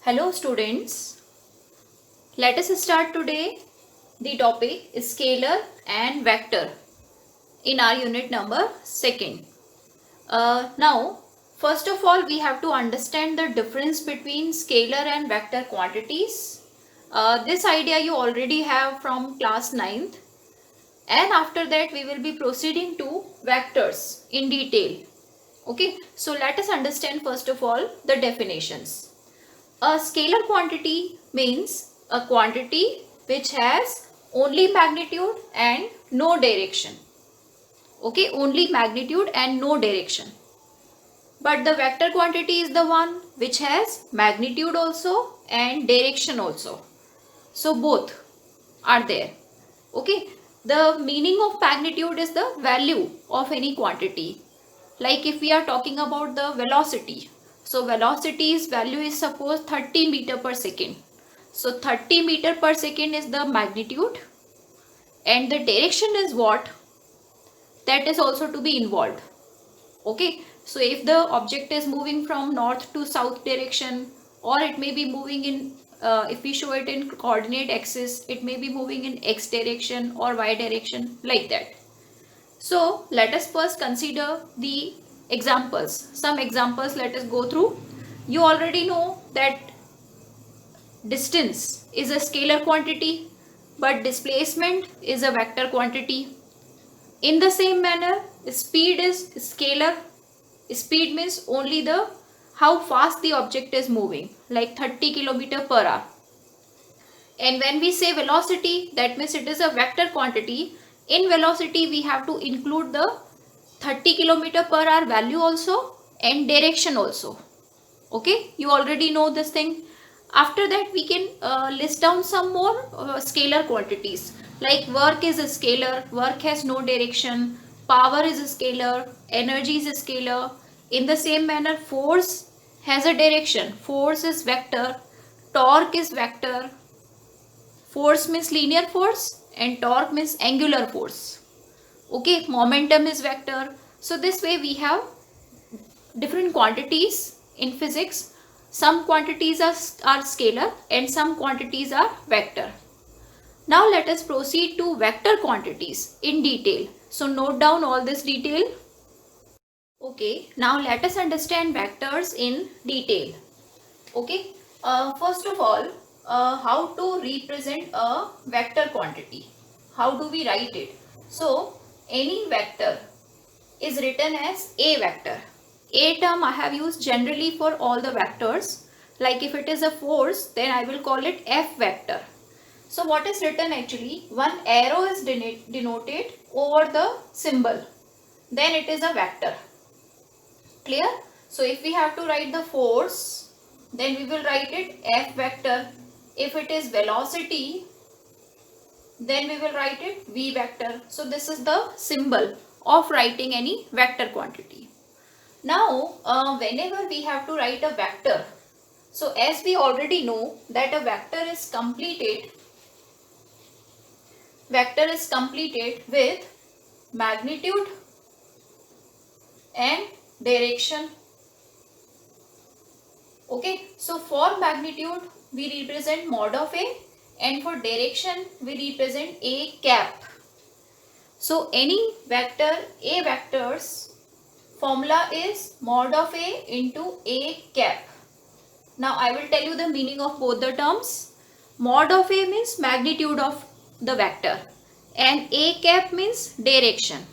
Hello students, let us start today the topic scalar and vector in our unit number 2nd. Now first of all we have to understand the difference between scalar and vector quantities. This idea you already have from class 9th, and after that we will be proceeding to vectors in detail. Okay, so let us understand first of all the definitions. A scalar quantity means a quantity which has only magnitude and no direction. Okay, only magnitude and no direction. But the vector quantity is the one which has magnitude also and direction also. So both are there. Okay, the meaning of magnitude is the value of any quantity. Like if we are talking about the velocity, so velocity's value is suppose 30 meter per second. So 30 meter per second is the magnitude, and the direction is what? That is also to be involved. Okay, so if the object is moving from north to south direction, or it may be moving in if we show it in coordinate axis, it may be moving in x direction or y direction, like that. So let us first consider the examples. Some examples let us go through. You already know that distance is a scalar quantity, but displacement is a vector quantity. In the same manner, speed is scalar. Speed means only the how fast the object is moving, like 30 km per hour. And when we say velocity, that means it is a vector quantity. In velocity, we have to include the 30 km per hour value also and direction also. Okay, you already know this thing. After that, we can list down some more scalar quantities. Like work is a scalar, work has no direction, power is a scalar, energy is a scalar. In the same manner, force has a direction, force is vector, torque is vector. Force means linear force and torque means angular force. Okay, momentum is vector. So this way we have different quantities in physics. Some quantities are scalar and some quantities are vector. Now let us proceed to vector quantities in detail. So note down all this detail. Okay, now let us understand vectors in detail. Okay, first of all, how to represent a vector quantity? How do we write it? So any vector is written as a vector. A term I have used generally for all the vectors. Like if it is a force, then I will call it F vector. So what is written actually? One arrow is denoted over the symbol. Then it is a vector. Clear? So if we have to write the force, then we will write it F vector. If it is velocity, then we will write it V vector. So this is the symbol of writing any vector quantity. Now, whenever we have to write a vector, so as we already know that a vector is completed with magnitude and direction. Okay, so for magnitude we represent mod of A, and for direction we represent A cap. So any vector, A vectors formula is mod of A into A cap. Now I will tell you the meaning of both the terms. Mod of A means magnitude of the vector and A cap means direction.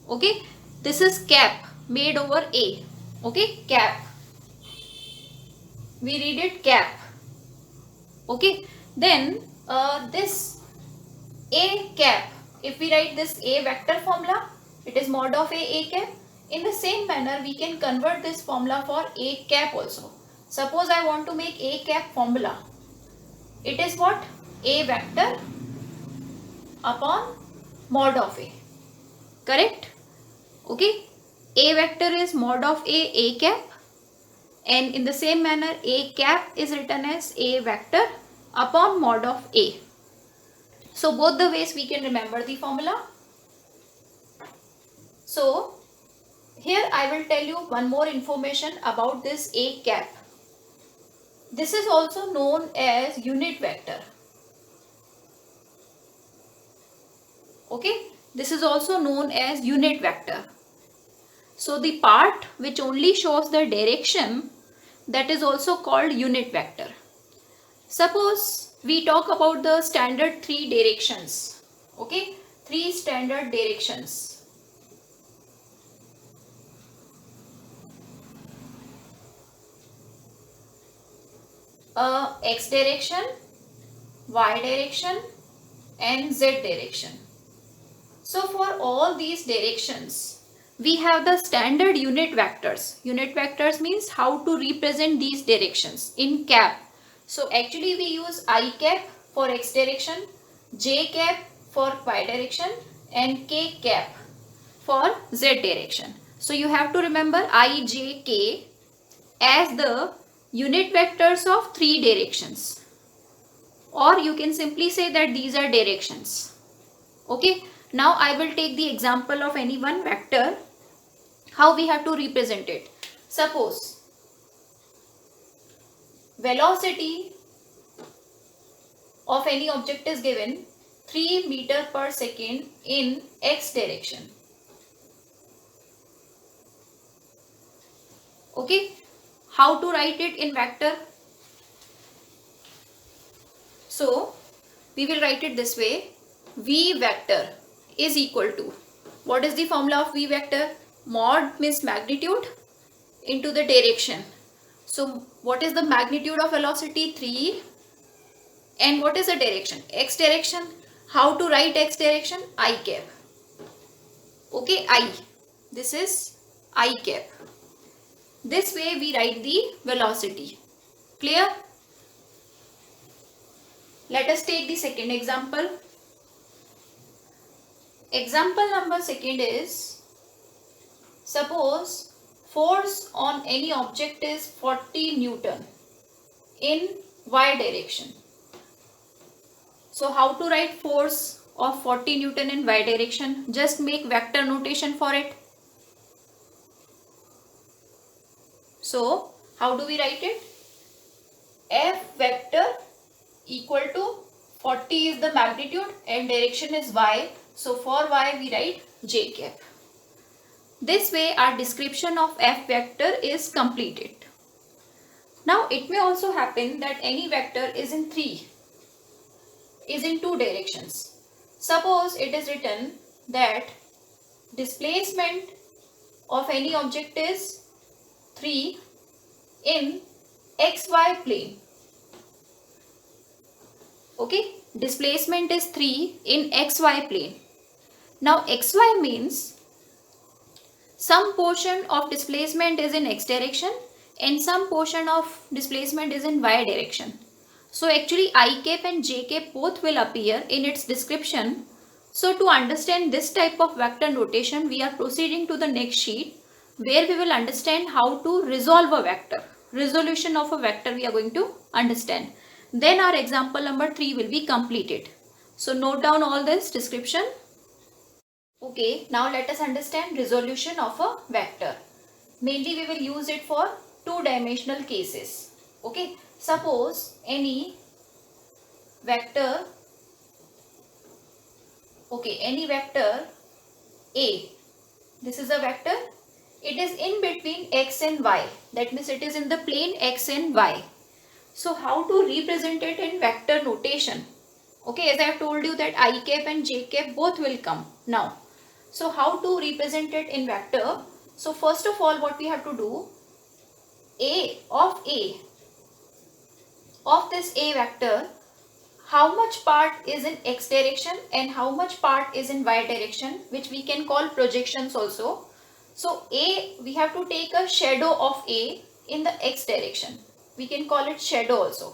Okay, this is cap made over A. Okay, cap. We read it cap. Okay, then this A cap, if we write this A vector formula, it is mod of A cap. In the same manner, we can convert this formula for A cap also. Suppose I want to make A cap formula. It is what? A vector upon mod of A. Correct? Okay. A vector is mod of A cap. And in the same manner, A cap is written as A vector upon mod of A. So both the ways we can remember the formula. So here I will tell you one more information about this A cap. This is also known as unit vector. Okay, this is also known as unit vector. So the part which only shows the direction, that is also called unit vector. Suppose we talk about the standard three directions. Okay, three standard directions. X direction, Y direction and Z direction. So for all these directions, we have the standard unit vectors. Unit vectors means how to represent these directions in cap. So actually we use I cap for X direction, J cap for Y direction and K cap for Z direction. So you have to remember I, J, K as the unit vectors of three directions, or you can simply say that these are directions. Okay, now I will take the example of any one vector, how we have to represent it. Suppose velocity of any object is given 3 meter per second in x direction. Okay, how to write it in vector? So we will write it this way: v vector is equal to, what is the formula of v vector? Mod means magnitude into the direction. So what is the magnitude of velocity? 3. And what is the direction? X direction. How to write x direction? I cap. Okay, I. This is I cap. This way we write the velocity. Clear? Let us take the second example. Example number second is, suppose force on any object is 40 Newton in y direction. So how to write force of 40 Newton in y direction? Just make vector notation for it. So how do we write it? F vector equal to 40 is the magnitude and direction is y. So for y we write j cap. This way our description of f vector is completed. Now it may also happen that any vector is in two directions. Suppose it is written that displacement of any object is 3 in xy plane. Okay, displacement is 3 in xy plane. Now xy means some portion of displacement is in x direction and some portion of displacement is in y direction. So actually I cap and j cap both will appear in its description. So to understand this type of vector notation, we are proceeding to the next sheet where we will understand how to resolve a vector. Resolution of a vector we are going to understand. Then our example number 3 will be completed. So note down all this description. Okay, now let us understand resolution of a vector. Mainly we will use it for two-dimensional cases. Okay, suppose any vector, any vector A, this is a vector, it is in between x and y, that means it is in the plane x and y. So how to represent it in vector notation? Okay, as I have told you that I cap and j cap both will come now. So how to represent it in vector? So first of all what we have to do, A of this A vector, how much part is in x direction and how much part is in y direction, which we can call projections also. So A, we have to take a shadow of A in the x direction. We can call it shadow also.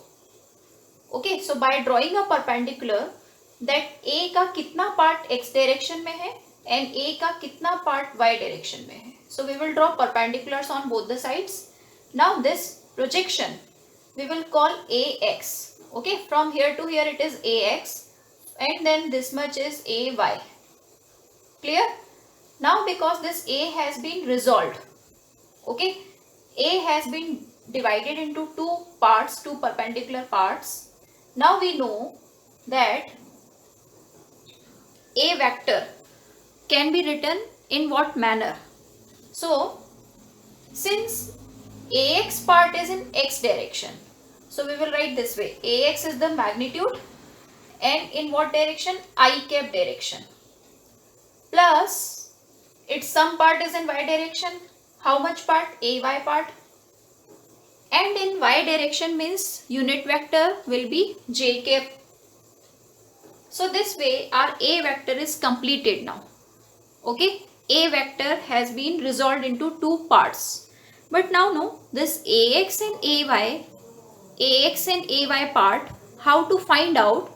Okay, so by drawing a perpendicular, that A का कितना part x direction में है and A का कितना part y direction में है. So we will draw perpendiculars on both the sides. Now this projection we will call AX. Okay, from here to here it is AX and then this much is AY. Clear? Now because this A has been resolved, okay, A has been divided into two parts, two perpendicular parts. Now we know that a vector can be written in what manner? So since ax part is in x direction, so we will write this way: ax is the magnitude, and in what direction? I cap direction, plus its some part is in y direction. How much part? Ay part. And in y direction means unit vector will be j cap. So this way our a vector is completed now. Okay, a vector has been resolved into two parts. But now no, this ax and ay part, how to find out?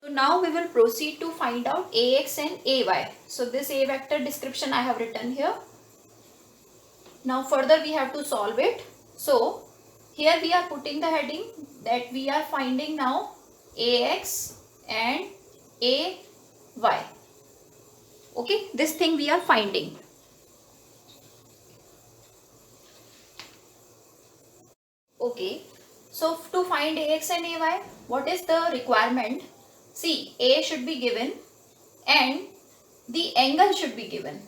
So now we will proceed to find out ax and ay. So this a vector description I have written here. Now further we have to solve it. So here we are putting the heading that we are finding now ax and ay. Okay, this thing we are finding. Okay, so to find ax and ay, what is the requirement? See, a should be given and the angle should be given.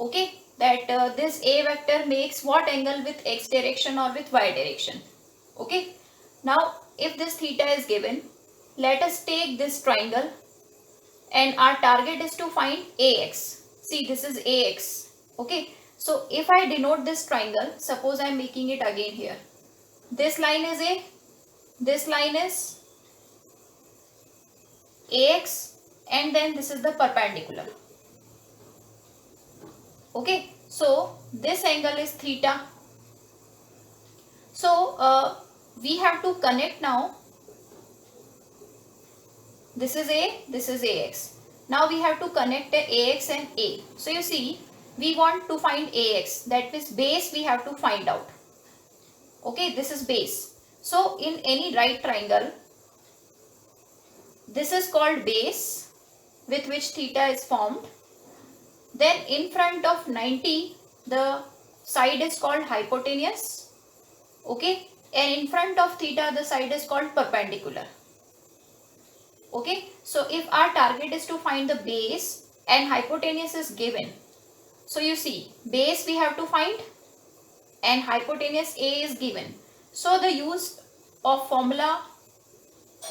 Okay, that this a vector makes what angle with x direction or with y direction. Okay, now if this theta is given, let us take this triangle and our target is to find ax. See, this is ax. Okay, so if I denote this triangle, suppose I am making it again here. This line is a, this line is ax, and then this is the perpendicular. Okay, so this angle is theta. So we have to connect now. This is a, this is ax. Now we have to connect ax and a. So you see, we want to find ax, that is base we have to find out. Okay, this is base. So in any right triangle, this is called base with which theta is formed. Then in front of 90, the side is called hypotenuse. Okay, and in front of theta, the side is called perpendicular. Okay, so if our target is to find the base and hypotenuse is given, so you see, base we have to find and hypotenuse a is given. So the use of formula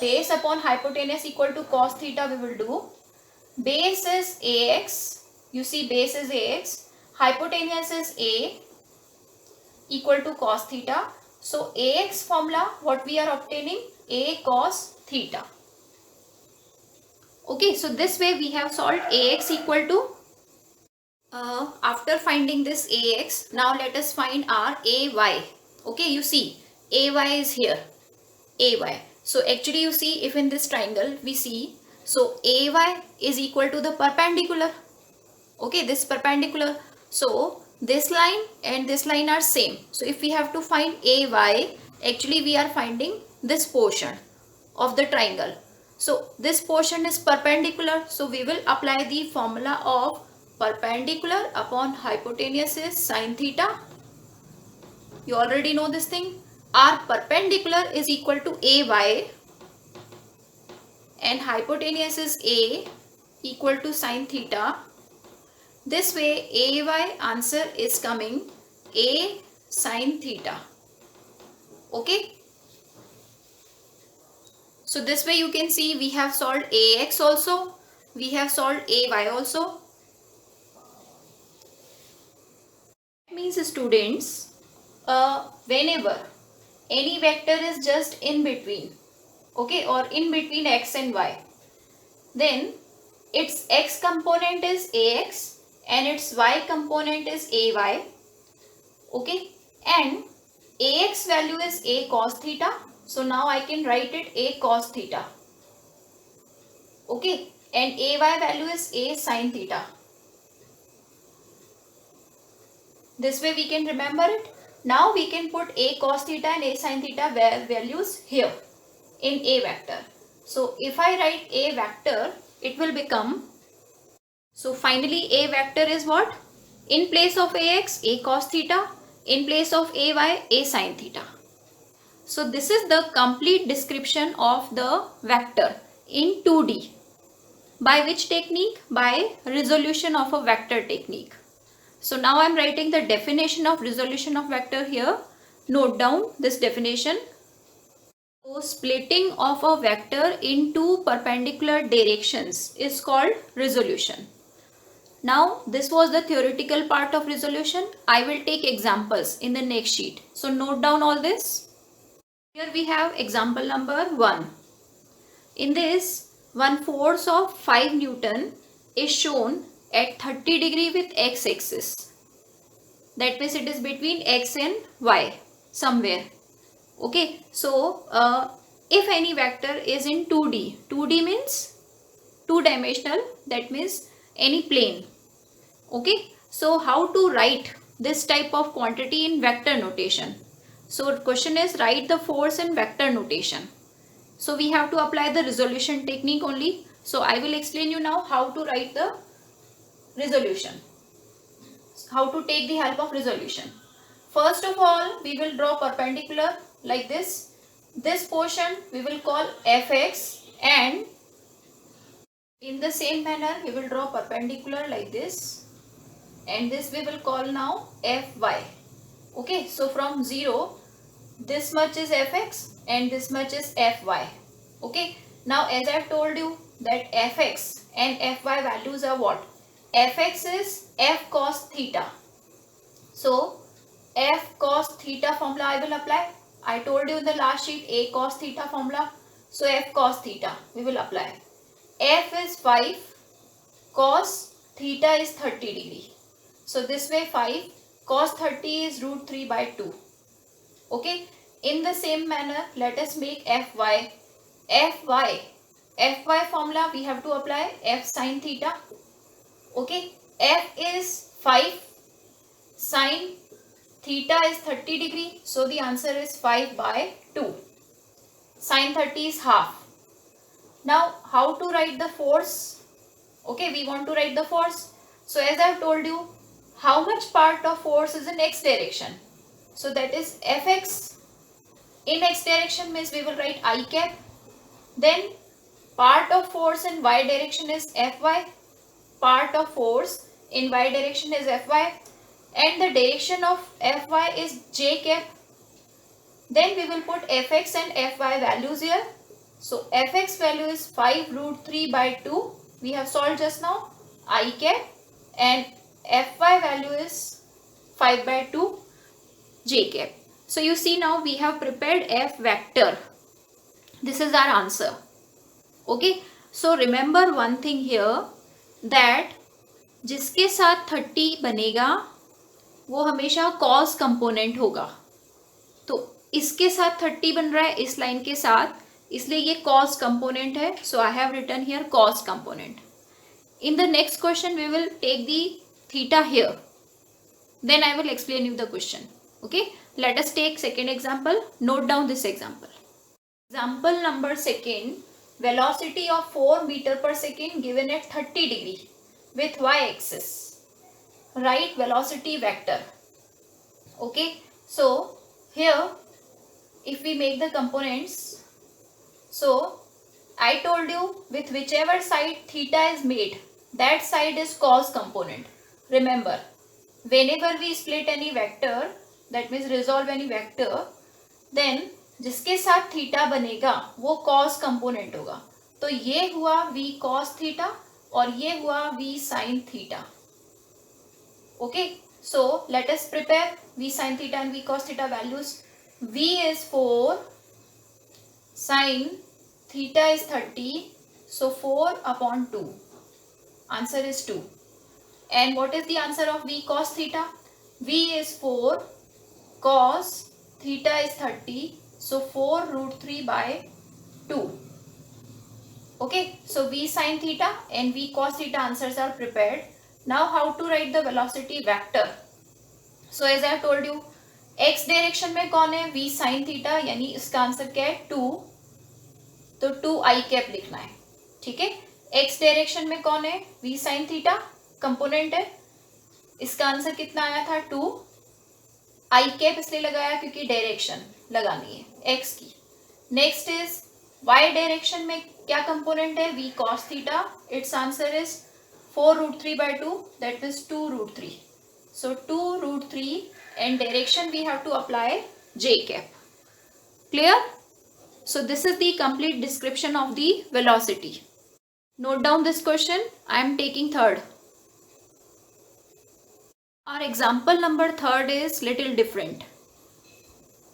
base upon hypotenuse equal to cos theta we will do. Base is ax, you see base is ax, hypotenuse is a equal to cos theta. So ax formula, what we are obtaining? A cos theta. Okay, so this way we have solved ax equal to, after finding this ax, now let us find our ay. Okay, you see ay is here, ay. So actually you see, if in this triangle we see, so ay is equal to the perpendicular. Okay, this perpendicular. So this line and this line are same. So if we have to find ay, actually we are finding this portion of the triangle. So this portion is perpendicular. So we will apply the formula of perpendicular upon hypotenuse is sin theta. You already know this thing. Our perpendicular is equal to ay and hypotenuse is a equal to sin theta. This way ay answer is coming a sin theta. Okay. So this way you can see we have solved ax also, we have solved ay also. That means students, whenever any vector is just in between, okay, or in between x and y, then its x component is ax and its y component is ay. Okay, and ax value is a cos theta. So now I can write it a cos theta. Okay, and ay value is a sin theta. This way we can remember it. Now we can put a cos theta and a sin theta values here in a vector. So if I write a vector, it will become, so finally a vector is what? In place of ax, a cos theta, In place of a sin theta. So this is the complete description of the vector in 2D. By which technique? By resolution of a vector technique. So now I am writing the definition of resolution of vector here. Note down this definition. So splitting of a vector into perpendicular directions is called resolution. Now this was the theoretical part of resolution. I will take examples in the next sheet. So note down all this. Here we have example number 1. In this, one force of 5 Newton is shown at 30 degree with x-axis. That means it is between x and y somewhere. Okay, so if any vector is in 2D, 2D means two-dimensional, that means any plane. Okay, so how to write this type of quantity in vector notation? So question is, write the force in vector notation. So we have to apply the resolution technique only. So I will explain you now how to write the resolution. How to take the help of resolution. First of all, we will draw perpendicular like this. This portion we will call fx, and in the same manner we will draw perpendicular like this, and this we will call now fy. Okay, so from 0, this much is fx and this much is fy. Okay, now as I have told you that fx and fy values are what? Fx is f cos theta. So f cos theta formula I will apply. I told you in the last sheet a cos theta formula. So f cos theta we will apply. F is 5, cos theta is 30 degree. So this way 5 cos 30 is root 3 by 2. Okay. In the same manner, let us make fy. Fy formula we have to apply f sin theta. Okay. F is 5, sin theta is 30 degree. So the answer is 5 by 2. Sin 30 is half. Now how to write the force? Okay, we want to write the force. So as I have told you, how much part of force is in x direction? So that is fx. In x direction means we will write I cap. Then part of force in y direction is fy. Part of force in y direction is fy. And the direction of fy is j cap. Then we will put fx and fy values here. So fx value is 5 root 3 by 2. We have solved just now. I cap. And fy value is 5 by 2 j cap. So you see now we have prepared f vector. This is our answer. Okay. So remember one thing here, that जिसके साथ 30 बनेगा वो हमेशा cos component होगा. तो इसके साथ 30 बन रहा है इस लाइन के साथ, इसलिए ये cos कंपोनेंट है. So I have written here cos component. In the next question we will take the theta here. Then I will explain you the question. Okay. Let us take second example. Note down this example. Example number 2. Velocity of 4 meter per second given at 30 degree with y-axis. Write velocity vector. Okay. So here if we make the components, so I told you with whichever side theta is made, that side is cos component. Remember, whenever we split any vector, that means resolve any vector, then जिसके साथ theta बनेगा वो cos component होगा. तो ये हुआ v cos theta और ये हुआ v sin theta. Okay, so let us prepare v sin theta and v cos theta values. V is 4, sin theta is 30, so 4 upon 2. Answer is 2. And what is the answer of v cos theta? V is 4, cos theta is 30, so 4 root 3 by 2. Okay, so v sin theta and v cos theta answers are prepared. Now how to write the velocity vector? So as I have told you, x direction में कौन है? v sin theta, यानी इसका answer क्या है? 2. तो 2 i cap लिखना है. ठीक है. x डायरेक्शन में कौन है? v sin theta कंपोनेंट है. इसका आंसर कितना आया था? 2 आई कैप इसलिए लगाया क्योंकि डायरेक्शन लगानी है एक्स की. नेक्स्ट इज वाई डायरेक्शन में क्या कंपोनेंट है, v cos theta. It's answer is 4√3/2, that is 2√3. So 2√3 and direction we have to apply j cap. Clear? So this is the complete description of the velocity. Note down this question. I am taking third. Our example number third is little different.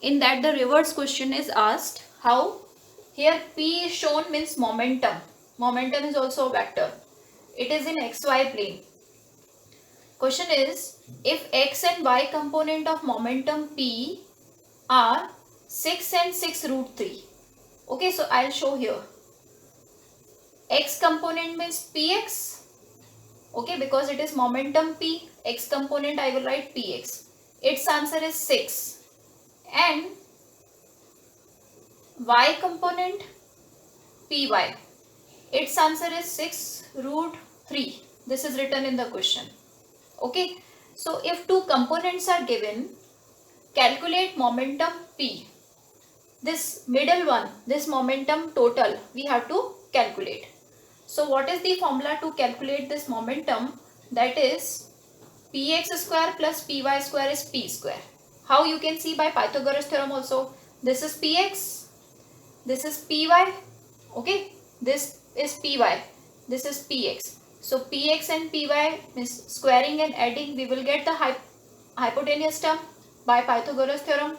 In that the reverse question is asked. How? Here P is shown means momentum. Momentum is also a vector. It is in xy plane. Question is, if x and y component of momentum P are 6 and 6√3. Okay, so I'll show here. X component means Px. Okay, because it is momentum P. X component I will write Px. Its answer is 6. And y component Py. Its answer is 6√3. This is written in the question. Okay, so if two components are given, calculate momentum P. This middle one, this momentum total, we have to calculate. So what is the formula to calculate this momentum? That is px square plus py square is p square. How you can see by Pythagoras theorem also. This is px, this is py, okay, this is py, this is px. So px and py means squaring and adding, we will get the hypotenuse term by Pythagoras theorem.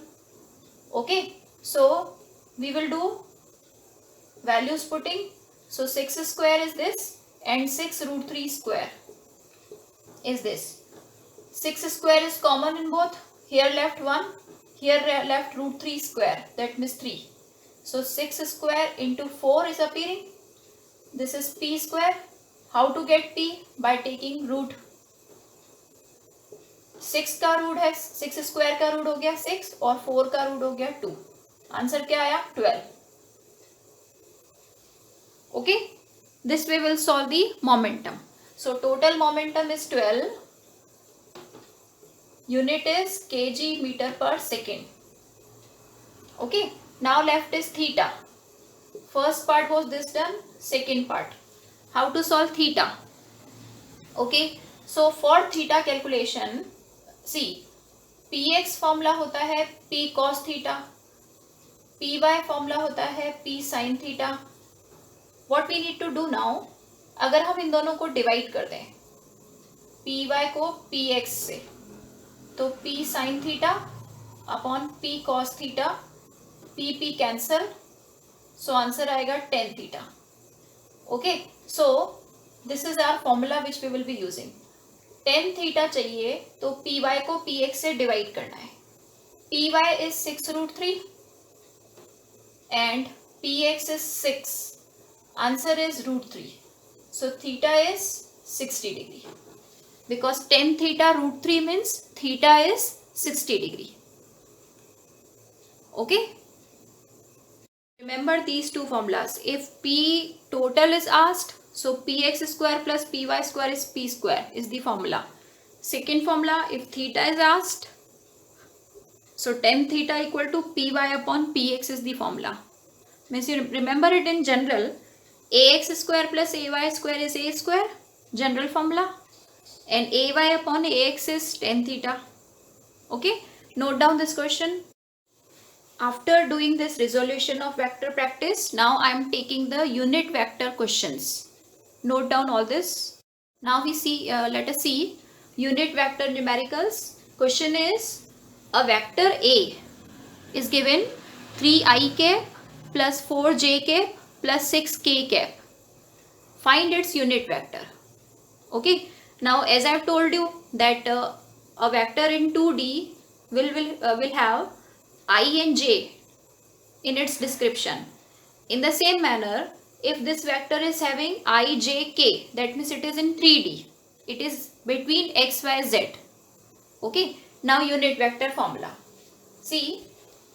Okay, so we will do values putting. So 6 square is this and 6√3 square is this. 6 square is common in both. Here left 1, here left √3 square, that means 3. So 6 square into 4 is appearing. This is p square. How to get p? By taking root. 6 का root है, 6 square का root हो गया 6 और 4 का root हो गया 2. Answer क्या आया? 12. Okay, this way we'll solve the momentum. So total momentum is 12. Unit is kg meter per second. Okay, now left is theta. First part was this done. Second part, how to solve theta. Okay, so for theta calculation, see, px formula होता है p cos theta, py formula होता है p sin theta. What we need to do now, अगर हम इन दोनों को divide कर दें, py को px से, तो p sin theta upon p cos theta, p cancel, so answer आएगा tan theta. Okay, so this is our formula which we will be using. tan theta चाहिए तो py को px से डिवाइड करना है. py is 6√3 and px is 6. Answer is √3. So theta is 60 degree. Because tan theta √3 means theta is 60 degree. Okay. Remember these two formulas. If p total is asked, so px square plus py square is p square is the formula. Second formula, if theta is asked, so tan theta equal to py upon px is the formula. Means you remember it in general. ax square plus ay square is a square, general formula, and ay upon ax is tan theta. Okay, note down this question. After doing this resolution of vector practice, now I am taking the unit vector questions. Note down all this. Now we see, let us see unit vector numericals. Question is, a vector a is given 3i cap plus 4j cap plus 6k cap. Find its unit vector. Okay, now as I have told you that a vector in 2D will have I and j in its description. In the same manner, if this vector is having I, j, k, that means it is in 3D. It is between x, y, z. Okay, now unit vector formula. See,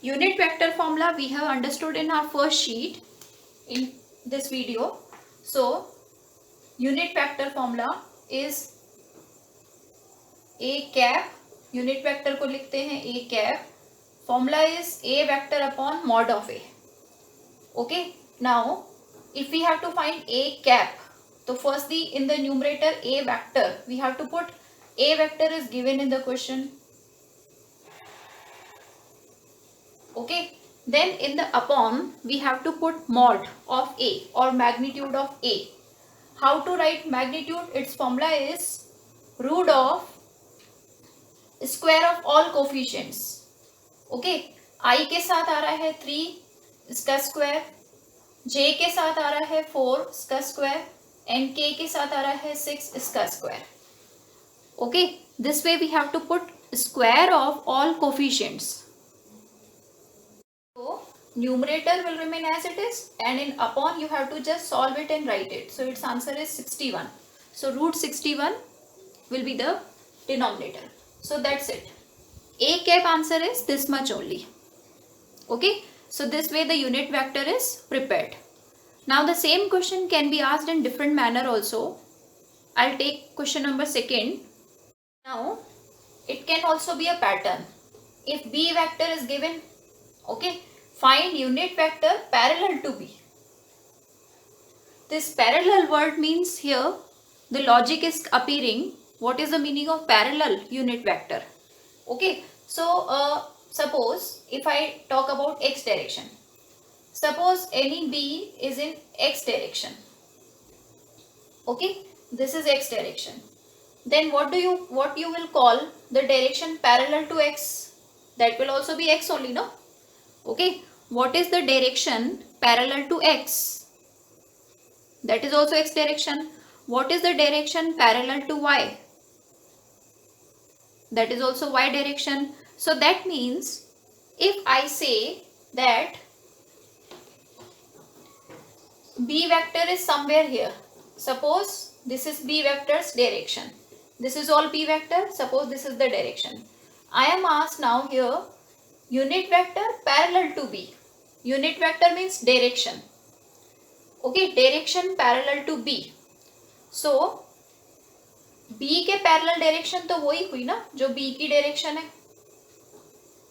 unit vector formula we have understood in our first sheet in this video. So unit vector formula is a cap unit vector को लिखते हैं a cap. Formula is a vector upon mod of a. Okay, now if we have to find a cap, so firstly in the numerator a vector we have to put a vector is given in the question. Okay, then in the upon we have to put mod of a or magnitude of a. How to write magnitude? Its formula is root of square of all coefficients. Okay, I के साथ आ रहा है 3 इसका square, j के साथ आ रहा है 4 इसका स्क्वायर एंड k के साथ आ रहा है 6 इसका square. Okay, this way we have to put square of all coefficients. So numerator will remain as it is and in upon you have to just solve it and write it. So its answer is 61. So root 61 will be the denominator. So that's it. A cap answer is this much only. Okay. So this way the unit vector is prepared. Now the same question can be asked in different manner also. I'll take question number 2. Now it can also be a pattern. If B vector is given, okay, find unit vector parallel to B. This parallel word means here the logic is appearing. What is the meaning of parallel unit vector? Okay, so suppose if I talk about x direction, suppose any B is in x direction. Okay, this is x direction. Then what you will call the direction parallel to x? That will also be x only, no? Okay, what is the direction parallel to x? That is also x direction. What is the direction parallel to y? That is also y direction. So that means if I say that B vector is somewhere here, suppose this is B vector's direction, this is all B vector, suppose this is the direction. I am asked now here unit vector parallel to B. Unit vector means direction. Okay, direction parallel to B. So B के parallel direction तो वही हुई ना जो B की direction है.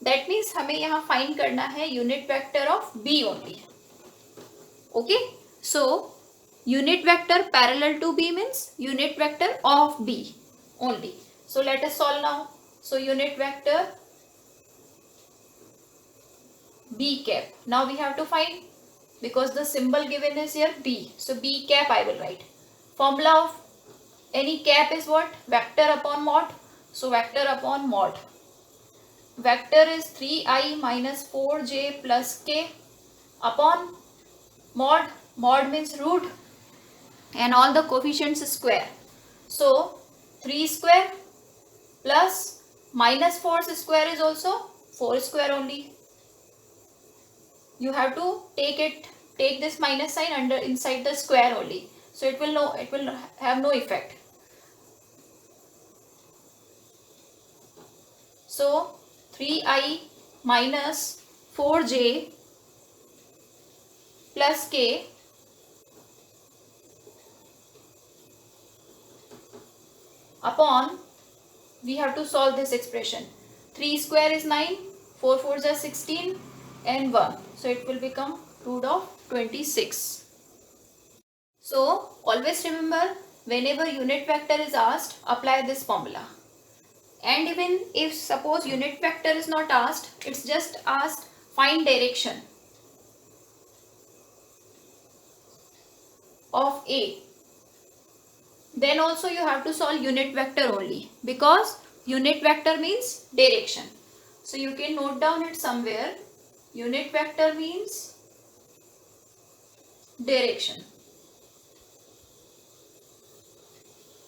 That means हमें यहाँ फाइंड करना है unit vector of B only. Okay, so unit vector parallel to B means unit vector of B only. So let us solve now. So unit vector B cap. Now we have to find, because the symbol given is here B. So B cap I will write. Formula of any cap is what? Vector upon mod. So vector upon mod. Vector is 3i minus 4j plus k upon mod. Mod means root and all the coefficients square. So 3 square plus minus 4 square is also 4 square only. You have to take this minus sign inside the square only. So it will have no effect. So 3i minus 4j plus k upon, we have to solve this expression. 3 square is 9, 4 4s are 16 and 1. So it will become root of 26. So always remember, whenever unit vector is asked, apply this formula. And even if suppose unit vector is not asked, it's just asked find direction of A, then also you have to solve unit vector only, because unit vector means direction. So you can note down it somewhere. Unit vector means direction.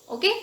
Okay.